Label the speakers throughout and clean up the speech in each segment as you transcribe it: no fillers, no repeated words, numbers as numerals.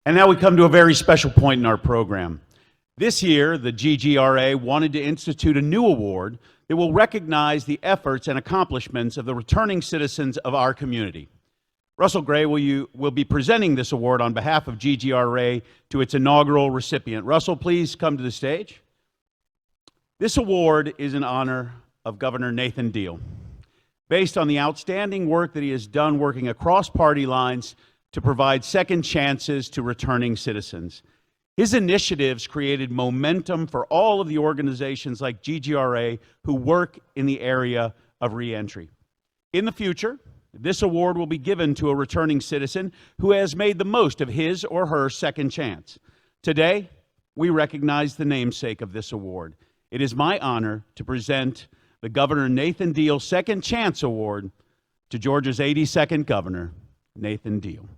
Speaker 1: And now we come to a very special point in our program. This year, the GGRA wanted to institute a new award that will recognize the efforts and accomplishments of the returning citizens of our community. Russell Gray will be presenting this award on behalf of GGRA to its inaugural recipient. Russell, please come to the stage. This award is in honor of Governor Nathan Deal, based on the outstanding work that he has done working across party lines to provide second chances to returning citizens. His initiatives created momentum for all of the organizations like GGRA who work in the area of reentry. In the future, this award will be given to a returning citizen who has made the most of his or her second chance. Today, we recognize the namesake of this award. It is my honor to present the Governor Nathan Deal Second Chance Award to Georgia's 82nd Governor, Nathan Deal.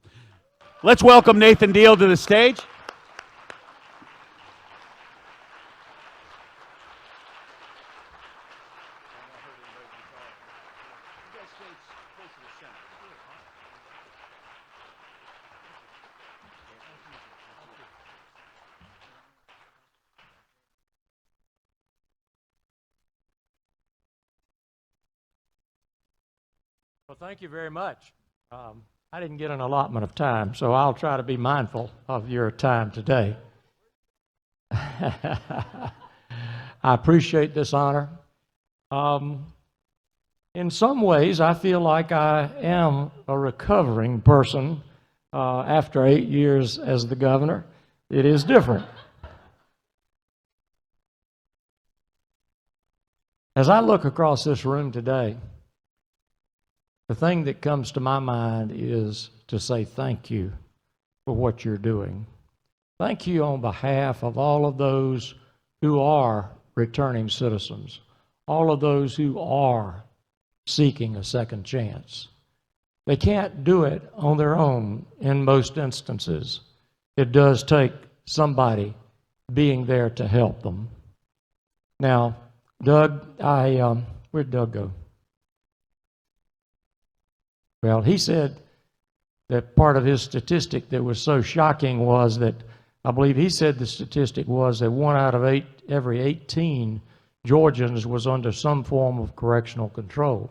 Speaker 1: Let's welcome Nathan Deal to the stage.
Speaker 2: Well, thank you very much. I didn't get an allotment of time, so I'll try to be mindful of your time today. I appreciate this honor. In some ways, I feel like I am a recovering person after 8 years as the governor. It is different. As I look across this room today, the thing that comes to my mind is to say thank you for what you're doing. Thank you on behalf of all of those who are returning citizens, all of those who are seeking a second chance. They can't do it on their own in most instances. It does take somebody being there to help them. Now, Doug, where'd Doug go? Well, he said that part of his statistic that was so shocking was that, I believe he said the statistic was that 1 out of every 18 Georgians was under some form of correctional control.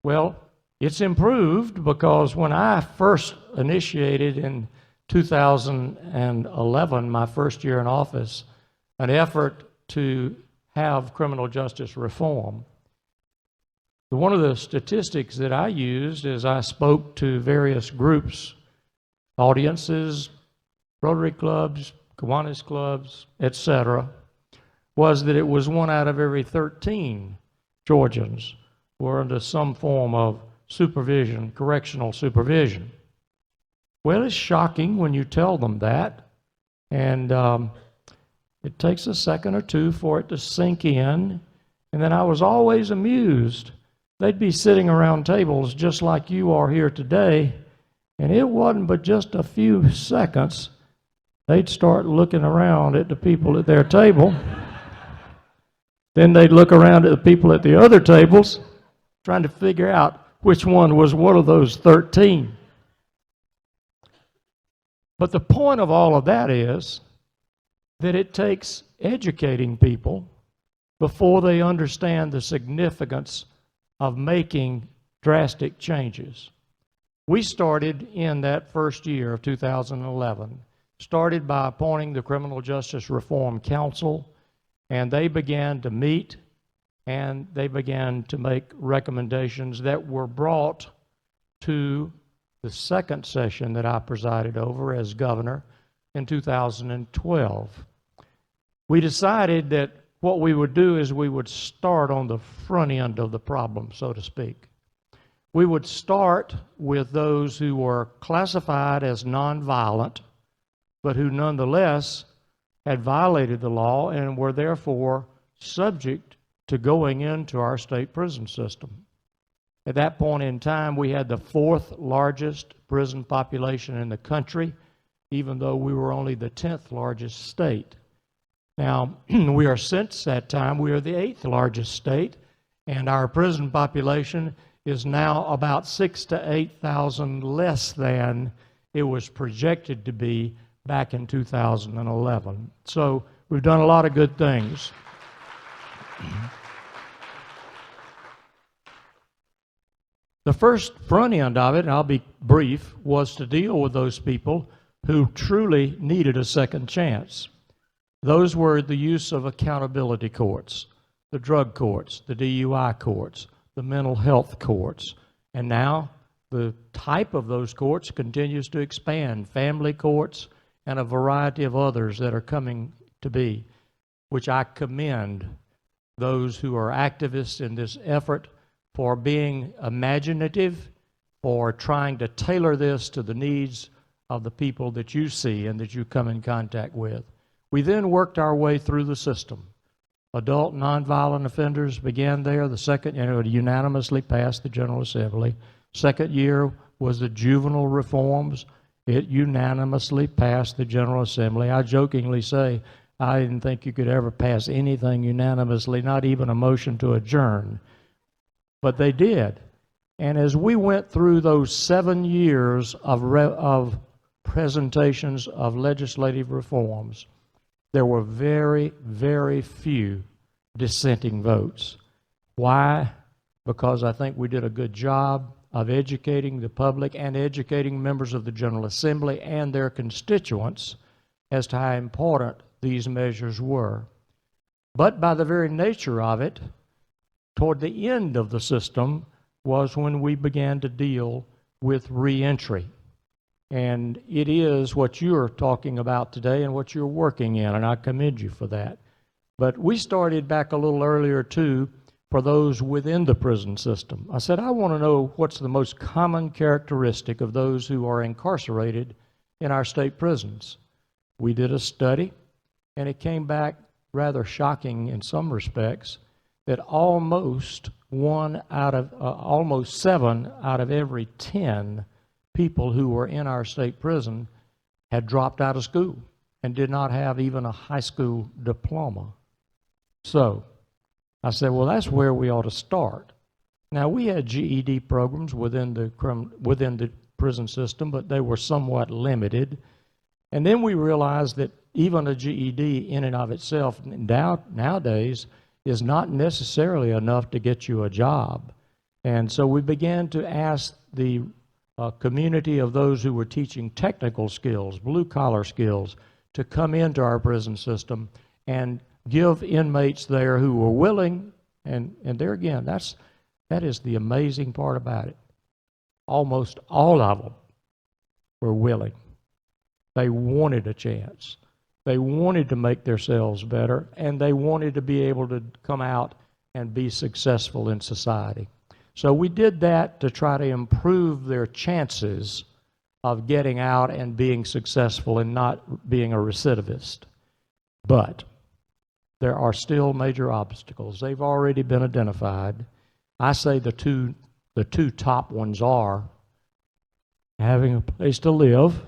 Speaker 2: Well, it's improved because when I first initiated in 2011, my first year in office, an effort to have criminal justice reform, one of the statistics that I used as I spoke to various groups, audiences, Rotary clubs, Kiwanis clubs, etc., was that it was 1 out of every 13 Georgians were under some form of supervision, correctional supervision. Well, it's shocking when you tell them that, and it takes a second or two for it to sink in, and then I was always amused. They'd be sitting around tables just like you are here today, and it wasn't but just a few seconds, they'd start looking around at the people at their table. Then they'd look around at the people at the other tables, trying to figure out which one was one of those 13. But the point of all of that is that it takes educating people before they understand the significance of making drastic changes. We started in that first year of 2011, started by appointing the Criminal Justice Reform Council, and they began to meet and they began to make recommendations that were brought to the second session that I presided over as governor in 2012. We decided that what we would do is we would start on the front end of the problem, so to speak. We would start with those who were classified as nonviolent, but who nonetheless had violated the law and were therefore subject to going into our state prison system. At that point in time, we had the 4th largest prison population in the country, even though we were only the 10th largest state. Now, we are, since that time, we are the 8th largest state, and our prison population is now about 6,000 to 8,000 less than it was projected to be back in 2011. So we've done a lot of good things. The first front end of it, and I'll be brief, was to deal with those people who truly needed a second chance. Those were the use of accountability courts, the drug courts, the DUI courts, the mental health courts, and now the type of those courts continues to expand, family courts and a variety of others that are coming to be, which I commend those who are activists in this effort for being imaginative, for trying to tailor this to the needs of the people that you see and that you come in contact with. We then worked our way through the system. Adult nonviolent offenders began there. The second, it unanimously passed the General Assembly. Second year was the juvenile reforms. It unanimously passed the General Assembly. I jokingly say, I didn't think you could ever pass anything unanimously, not even a motion to adjourn. But they did. And as we went through those 7 years of presentations of legislative reforms, there were very, very few dissenting votes. Why? Because I think we did a good job of educating the public and educating members of the General Assembly and their constituents as to how important these measures were. But by the very nature of it, toward the end of the system was when we began to deal with reentry. And it is what you're talking about today and what you're working in, and I commend you for that. But we started back a little earlier, too, for those within the prison system. I said, I want to know what's the most common characteristic of those who are incarcerated in our state prisons. We did a study, and it came back rather shocking in some respects, that almost 7 out of every 10 people who were in our state prison had dropped out of school and did not have even a high school diploma. So I said, well, that's where we ought to start. Now, we had GED programs within the prison system, but they were somewhat limited. And then we realized that even a GED in and of itself nowadays is not necessarily enough to get you a job. And so we began to ask the community of those who were teaching technical skills, blue-collar skills, to come into our prison system and give inmates there who were willing, and there again, that is the amazing part about it. Almost all of them were willing. They wanted a chance. They wanted to make themselves better, and they wanted to be able to come out and be successful in society. So we did that to try to improve their chances of getting out and being successful and not being a recidivist. But there are still major obstacles. They've already been identified. I say the two top ones are having a place to live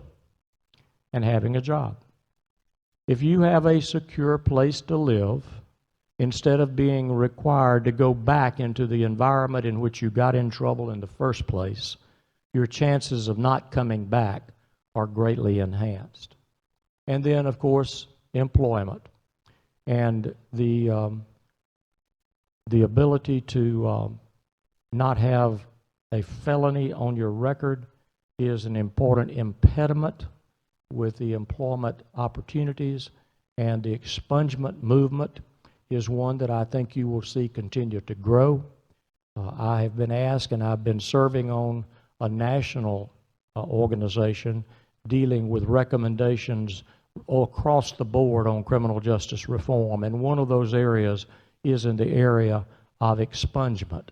Speaker 2: and having a job. If you have a secure place to live, instead of being required to go back into the environment in which you got in trouble in the first place, your chances of not coming back are greatly enhanced. And then, of course, employment and the ability to not have a felony on your record is an important impediment with the employment opportunities, and the expungement movement is one that I think you will see continue to grow. I have been asked, and I've been serving on a national organization dealing with recommendations across the board on criminal justice reform, and one of those areas is in the area of expungement.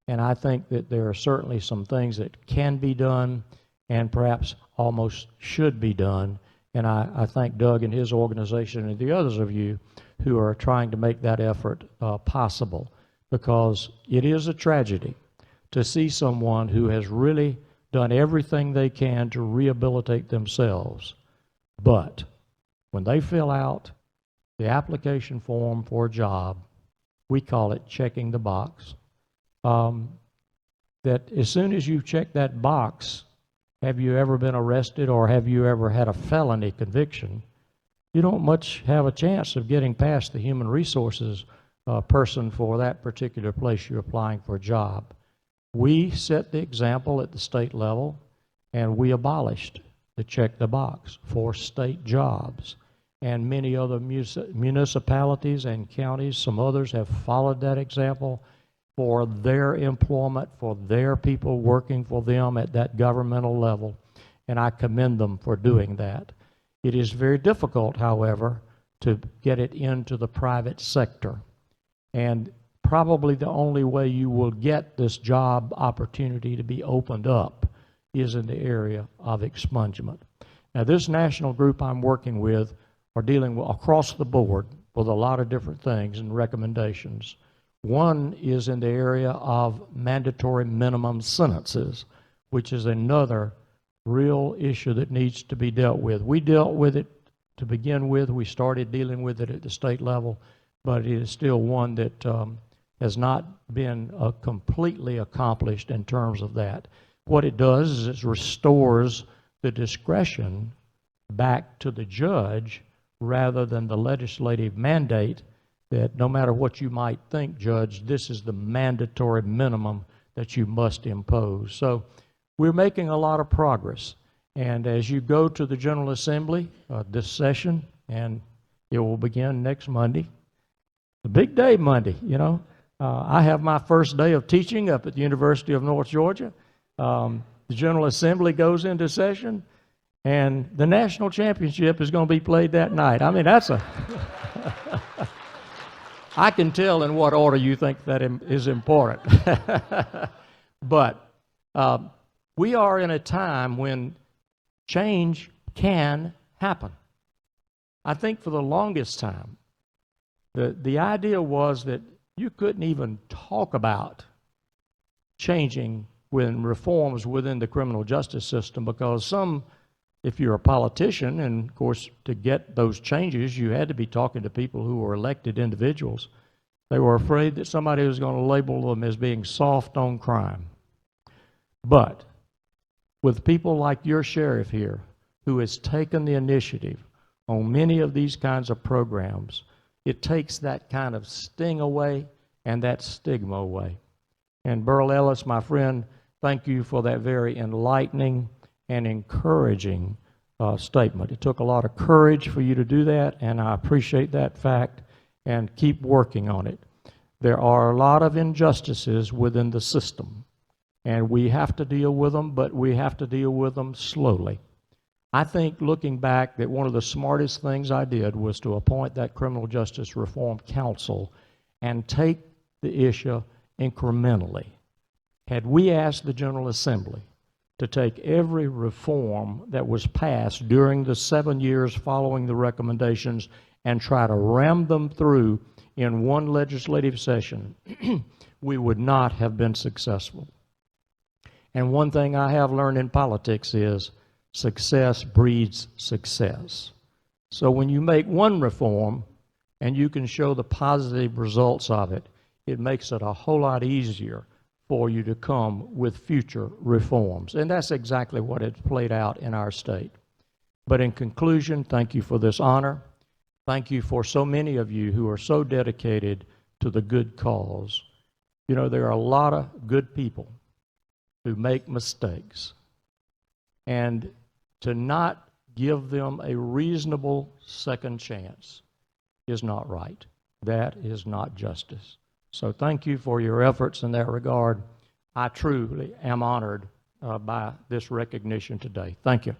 Speaker 2: And I think that there are certainly some things that can be done and perhaps almost should be done. And I thank Doug and his organization and the others of you who are trying to make that effort possible, because it is a tragedy to see someone who has really done everything they can to rehabilitate themselves, but when they fill out the application form for a job, we call it checking the box, that as soon as you check that box, have you ever been arrested or have you ever had a felony conviction, you don't much have a chance of getting past the human resources person for that particular place you're applying for a job. We set the example at the state level, and we abolished the check the box for state jobs. And many other municipalities and counties, some others have followed that example for their employment, for their people working for them at that governmental level, and I commend them for doing that. It is very difficult, however, to get it into the private sector, and probably the only way you will get this job opportunity to be opened up is in the area of expungement. Now, this national group I'm working with are dealing with, across the board, with a lot of different things and recommendations. One is in the area of mandatory minimum sentences, which is another real issue that needs to be dealt with. We dealt with it to begin with. We started dealing with it at the state level, but it is still one that has not been completely accomplished in terms of that. What it does is it restores the discretion back to the judge rather than the legislative mandate that no matter what you might think, Judge, this is the mandatory minimum that you must impose. So we're making a lot of progress. And as you go to the General Assembly this session, and it will begin next Monday, the big day Monday, you know. I have my first day of teaching up at the University of North Georgia. The General Assembly goes into session, and the national championship is going to be played that night. I mean, that's a... I can tell in what order you think that is important. But we are in a time when change can happen. I think for the longest time, the idea was that you couldn't even talk about changing when reforms within the criminal justice system, because if you're a politician, and of course to get those changes you had to be talking to people who were elected individuals, they were afraid that somebody was going to label them as being soft on crime. But with people like your sheriff here, who has taken the initiative on many of these kinds of programs, it takes that kind of sting away and that stigma away. And Burl Ellis, my friend, thank you for that very enlightening and encouraging statement. It took a lot of courage for you to do that, and I appreciate that fact, and keep working on it. There are a lot of injustices within the system, and we have to deal with them, but we have to deal with them slowly. I think, looking back, that one of the smartest things I did was to appoint that Criminal Justice Reform Council and take the issue incrementally. Had we asked the General Assembly to take every reform that was passed during the 7 years following the recommendations and try to ram them through in one legislative session, we would not have been successful. And one thing I have learned in politics is success breeds success. So when you make one reform and you can show the positive results of it, it makes it a whole lot easier for you to come with future reforms. And that's exactly what has played out in our state. But in conclusion, thank you for this honor. Thank you for so many of you who are so dedicated to the good cause. You know, there are a lot of good people who make mistakes. And to not give them a reasonable second chance is not right. That is not justice. So thank you for your efforts in that regard. I truly am honored by this recognition today. Thank you.